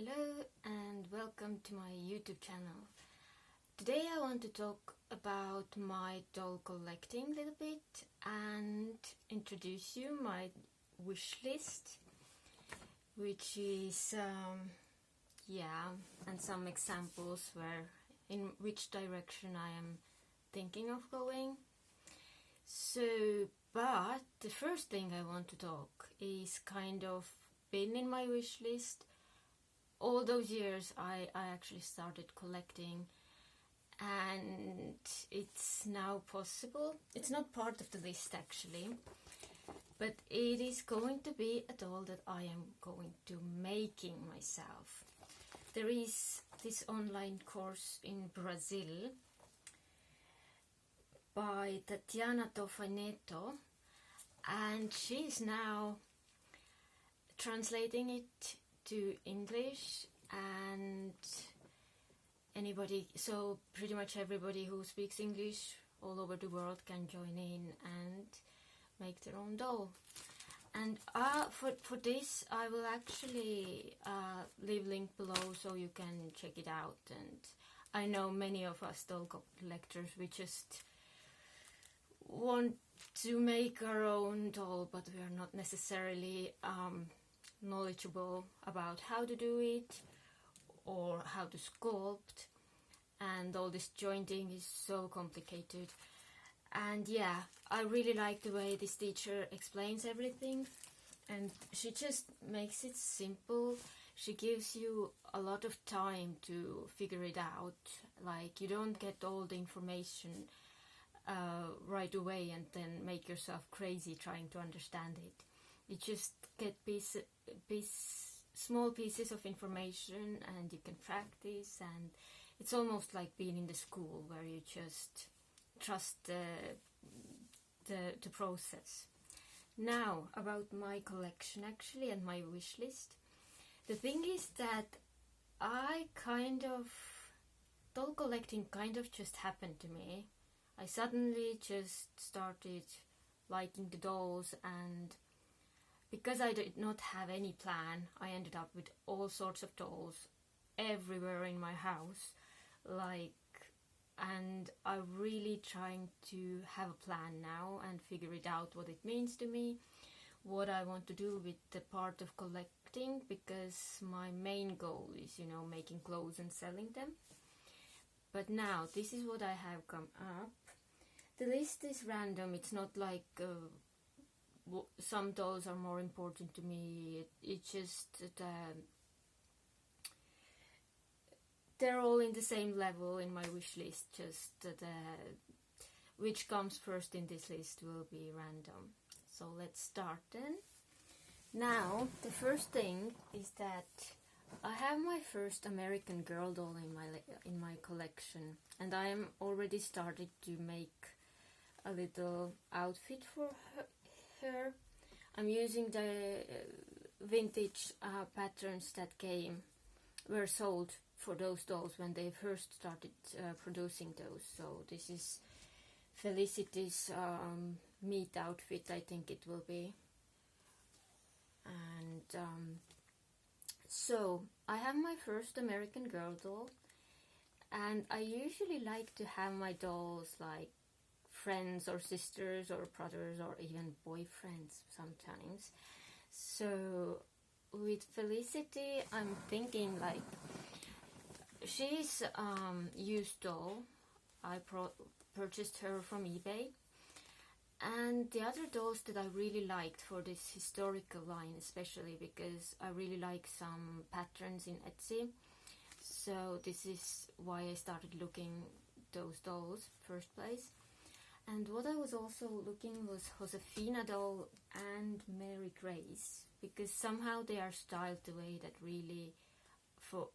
Hello and welcome to my YouTube channel. Today I want to talk about my doll collecting a little bit and introduce you my wish list, which is and some examples where in which direction I am thinking of going. But the first thing I want to talk is kind of been in my wish list all those years. I actually started collecting, and it's now possible. It's not part of the list actually, but it is going to be a doll that I am going to making myself. There is this online course in Brazil by Tatiana Tofaneto, and she's now translating it to English, and so pretty much everybody who speaks English all over the world can join in and make their own doll. And for this I will actually leave link below so you can check it out. And I know many of us doll collectors, we just want to make our own doll, but we are not necessarily knowledgeable about how to do it or how to sculpt, and all this jointing is so complicated. And yeah, I really like the way this teacher explains everything, and she just makes it simple. She gives you a lot of time to figure it out. Like, you don't get all the information right away and then make yourself crazy trying to understand it. You just get small pieces of information and you can practice, and it's almost like being in the school where you just trust the process. Now about my collection actually and my wish list. The thing is that doll collecting kind of just happened to me. I suddenly just started liking the dolls, and because I did not have any plan, I ended up with all sorts of dolls everywhere in my house. And I'm really trying to have a plan now and figure it out, what it means to me, what I want to do with the part of collecting, because my main goal is, making clothes and selling them. But now, this is what I have come up. The list is random. It's not like some dolls are more important to me. It's just they're all in the same level in my wish list. Just which comes first in this list will be random. So let's start then. Now the first thing is that I have my first American Girl doll in my collection, and I am already started to make a little outfit for her. I'm using the vintage patterns that were sold for those dolls when they first started producing those. So this is Felicity's meat outfit, I think it will be. And so I have my first American Girl doll, and I usually like to have my dolls like friends or sisters or brothers or even boyfriends sometimes. So with Felicity, I'm thinking like, she's used doll. I purchased her from eBay, and the other dolls that I really liked for this historical line, especially because I really like some patterns in Etsy. So this is why I started looking those dolls first place. And what I was also looking was Josefina doll and Mary Grace, because somehow they are styled the way that really,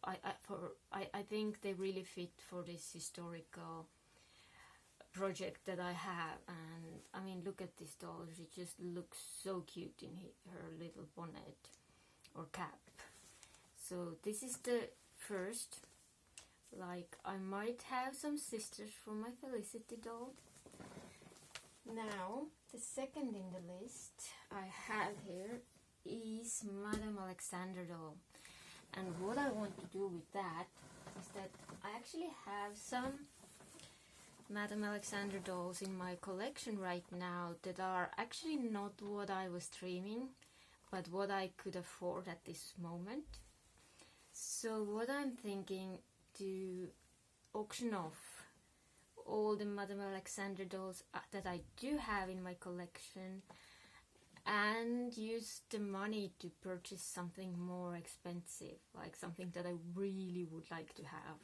I think they really fit for this historical project that I have. And I mean, look at this doll, she just looks so cute in her little bonnet or cap. So this is the first. Like, I might have some sisters from my Felicity doll. Now, the second in the list I have here is Madame Alexander doll. And what I want to do with that is that I actually have some Madame Alexander dolls in my collection right now that are actually not what I was dreaming, but what I could afford at this moment. So what I'm thinking, to auction off all the Madame Alexander dolls that I do have in my collection and use the money to purchase something more expensive, like something that I really would like to have.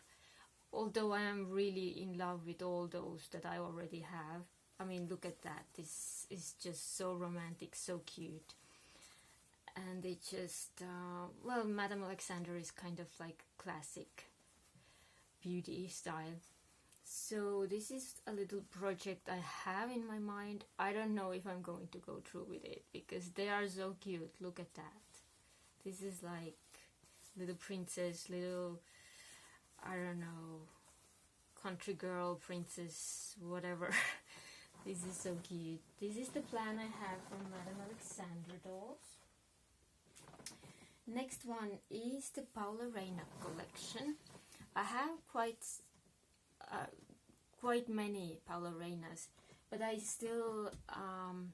Although I am really in love with all those that I already have. I mean, look at that. This is just so romantic, so cute. And it just, well, Madame Alexander is kind of like classic beauty style. So this is a little project I have in my mind. I don't know if I'm going to go through with it because they are so cute. Look at that. This is like little princess, little, I don't know, country girl, princess, whatever. This is so cute. This is the plan I have for Madame Alexander dolls. Next one is the Paula Reina collection. I have quite many Paula Reinas, but I still am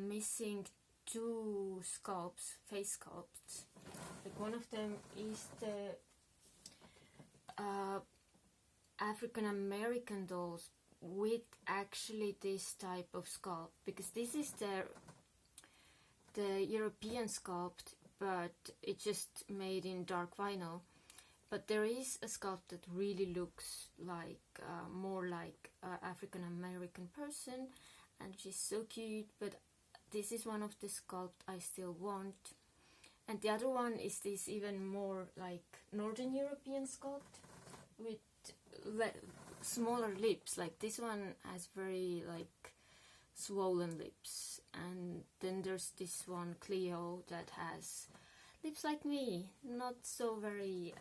missing two sculpts, face sculpts. Like one of them is the African American dolls with actually this type of sculpt, because this is the European sculpt, but it's just made in dark vinyl. But there is a sculpt that really looks like more like an African American person, and she's so cute. But this is one of the sculpts I still want. And the other one is this even more like Northern European sculpt with smaller lips. Like this one has very like swollen lips, and then there's this one Cleo that has lips like me, not so very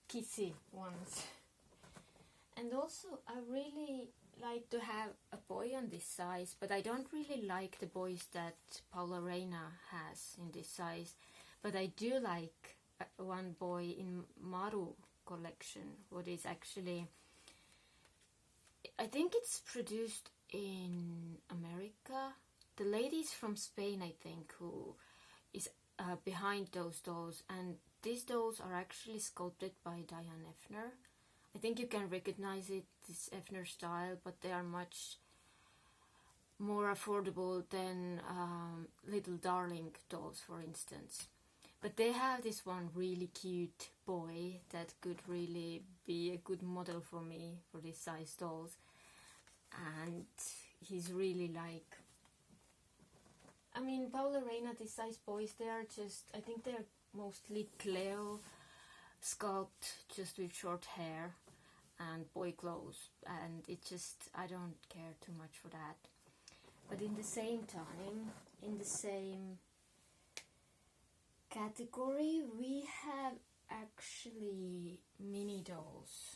kissy ones. And also I really like to have a boy on this size, but I don't really like the boys that Paula Reina has in this size. But I do like one boy in Maru collection, what is actually, I think it's produced in America. The lady's from Spain, I think, who is behind those dolls, and these dolls are actually sculpted by Diane Effner. I think you can recognize it, this Effner style, but they are much more affordable than Little Darling dolls, for instance. But they have this one really cute boy that could really be a good model for me for this size dolls, and he's really like, I mean, Paula Reina, this size boys, they are just, I think they're mostly Cleo sculpt, just with short hair and boy clothes, and it just, I don't care too much for that. But in the same time, in the same category, we have actually mini dolls,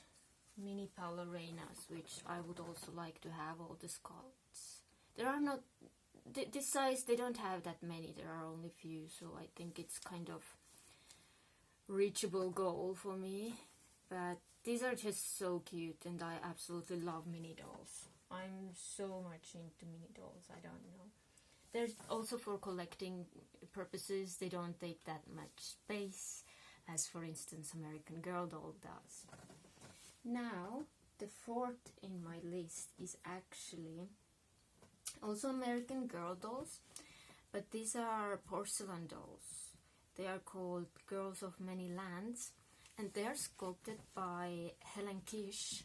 mini Paula Reinas, which I would also like to have all the sculpts. There are not, this size, they don't have that many, there are only few, so I think it's kind of reachable goal for me. But these are just so cute, and I absolutely love mini dolls. I'm so much into mini dolls, I don't know. There's also for collecting purposes, they don't take that much space, as for instance American Girl doll does. Now, the fourth in my list is actually also American Girl dolls, but these are porcelain dolls. They are called Girls of Many Lands, and they are sculpted by Helen Kish.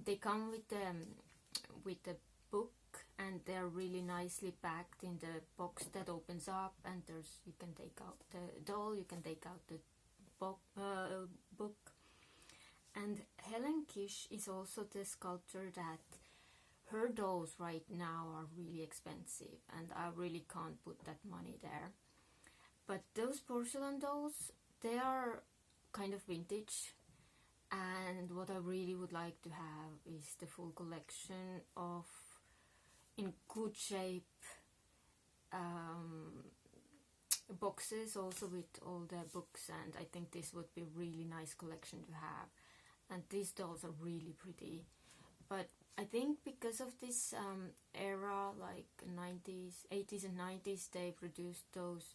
They come with the book, and they're really nicely packed in the box that opens up, and there's, you can take out the doll, you can take out the book. And Helen Kish is also the sculptor that her dolls right now are really expensive, and I really can't put that money there. But those porcelain dolls, they are kind of vintage, and what I really would like to have is the full collection of in good shape boxes also with all the books, and I think this would be a really nice collection to have. And these dolls are really pretty, but I think because of this era, like 90s, 80s and 90s, they produced those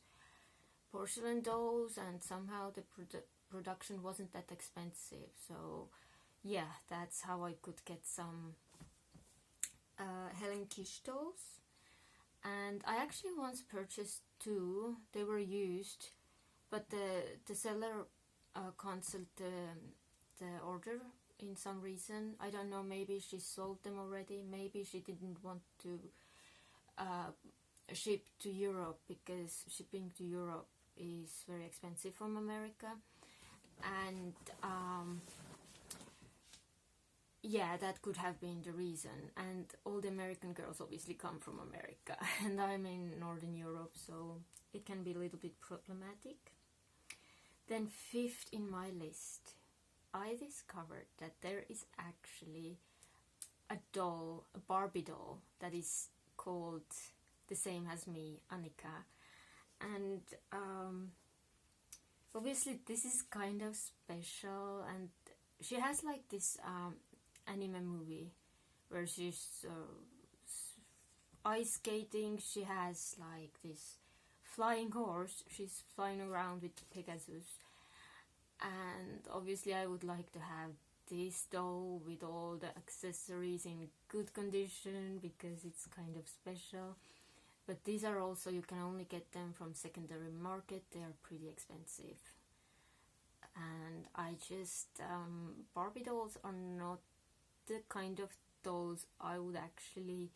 porcelain dolls, and somehow the production wasn't that expensive. So yeah, that's how I could get some Helen Kish dolls. And I actually once purchased two. They were used, but the seller cancelled the order in some reason. I don't know, maybe she sold them already, maybe she didn't want to ship to Europe, because shipping to Europe is very expensive from America. And yeah, that could have been the reason. And all the American girls obviously come from America, and I'm in Northern Europe, so it can be a little bit problematic. Then fifth in my list, I discovered that there is actually a doll, a Barbie doll, that is called the same as me, Annika. And obviously this is kind of special, and she has like this anime movie where she's ice skating. She has like this flying horse, she's flying around with Pegasus, and obviously I would like to have this doll with all the accessories in good condition, because it's kind of special. But these are also, you can only get them from secondary market, they are pretty expensive. And I just, Barbie dolls are not the kind of dolls I would actually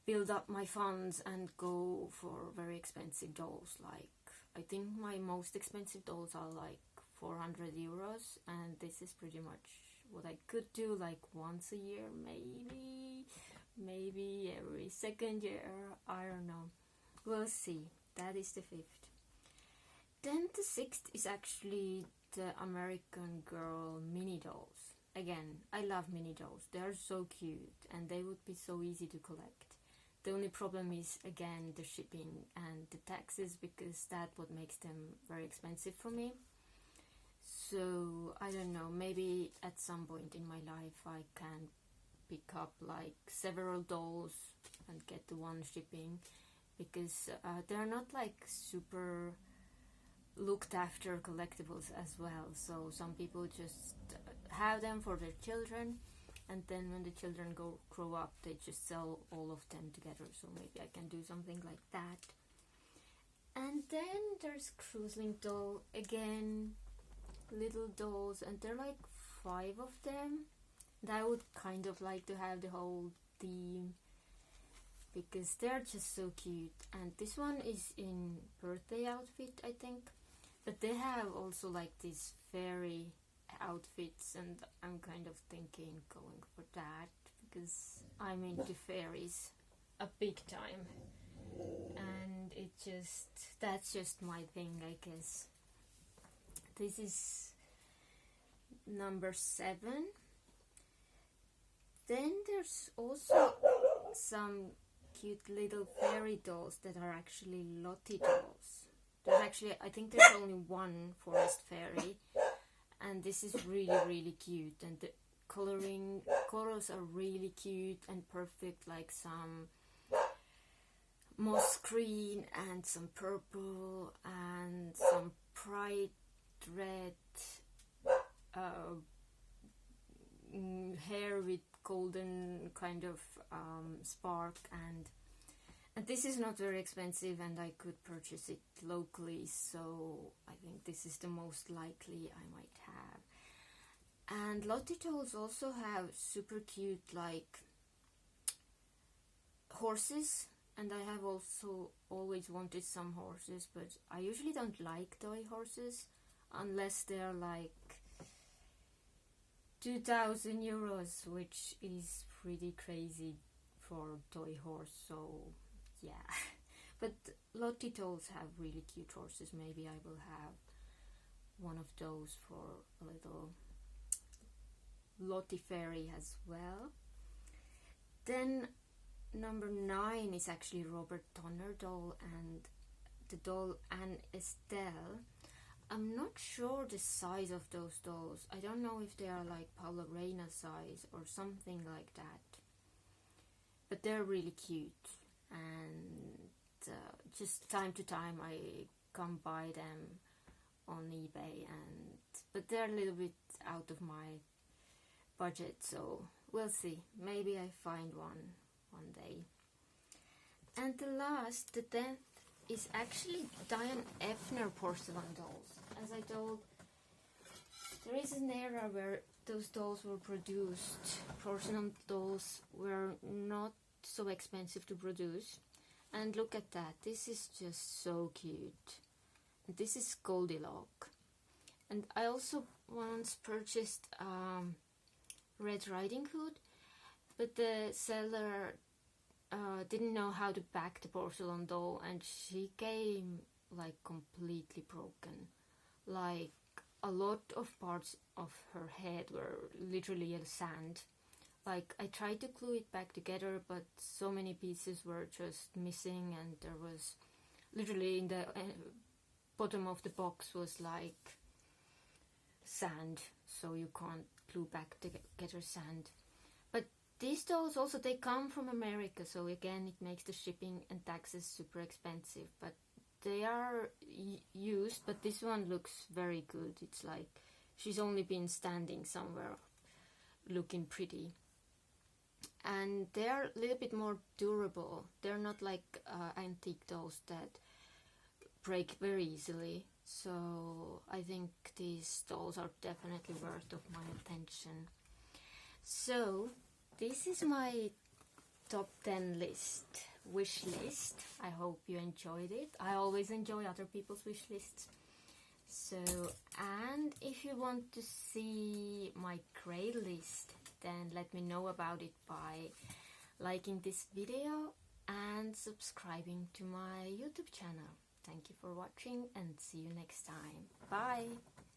build up my funds and go for very expensive dolls. Like, I think my most expensive dolls are like 400 euros, and this is pretty much what I could do like once a year, maybe every second year, I don't know. We'll see. That is the fifth. Then the sixth is actually the American Girl mini dolls. Again, I love mini dolls. They are so cute, and they would be so easy to collect. The only problem is, again, the shipping and the taxes, because that's what makes them very expensive for me. So, I don't know, maybe at some point in my life I can pick up like several dolls and get the one shipping, because they're not like super looked after collectibles as well. So some people just have them for their children, and then when the children grow up, they just sell all of them together. So maybe I can do something like that. And then there's Cruising doll, again, little dolls, and there are like 5 of them. And I would kind of like to have the whole theme, because they're just so cute. And this one is in birthday outfit, I think, but they have also like these fairy outfits, and I'm kind of thinking going for that, because I'm into fairies a big time, and that's just my thing, I guess. This is number 7. Then there's also some cute little fairy dolls that are actually Lottie dolls. There's actually, I think there's only one forest fairy, and this is really, really cute, and the colors are really cute and perfect, like some moss green and some purple and some bright red hair with golden kind of spark, and this is not very expensive, and I could purchase it locally, so I think this is the most likely I might have. And Lottie dolls also have super cute like horses, and I have also always wanted some horses, but I usually don't like toy horses unless they're like 2,000 euros, which is pretty crazy for toy horse, so yeah. But Lottie dolls have really cute horses. Maybe I will have one of those for a little Lottie fairy as well. Then number 9 is actually Robert Donner doll, and the doll Anne Estelle. I'm not sure the size of those dolls. I don't know if they are like Paula Reina size or something like that. But they're really cute, and just time to time I come by them on eBay, but they're a little bit out of my budget, so we'll see. Maybe I find one day. And the 10th is actually Diane Effner porcelain dolls. As I told, there is an era where those dolls were produced. Porcelain dolls were not so expensive to produce. And look at that, this is just so cute. This is Goldilocks. And I also once purchased Red Riding Hood, but the seller didn't know how to pack the porcelain doll, and she came like completely broken. Like a lot of parts of her head were literally sand. Like I tried to glue it back together, but so many pieces were just missing, and there was literally in the bottom of the box was like sand, so you can't glue back together sand. But these dolls also, they come from America, so again it makes the shipping and taxes super expensive, but they are used. But this one looks very good. It's like she's only been standing somewhere looking pretty, and they're a little bit more durable. They're not like antique dolls that break very easily, so I think these dolls are definitely worth of my attention. So this is my top 10 wish list. I hope you enjoyed it. I always enjoy other people's wish lists. So, and if you want to see my grade list, then let me know about it by liking this video and subscribing to my YouTube channel. Thank you for watching, and see you next time. Bye!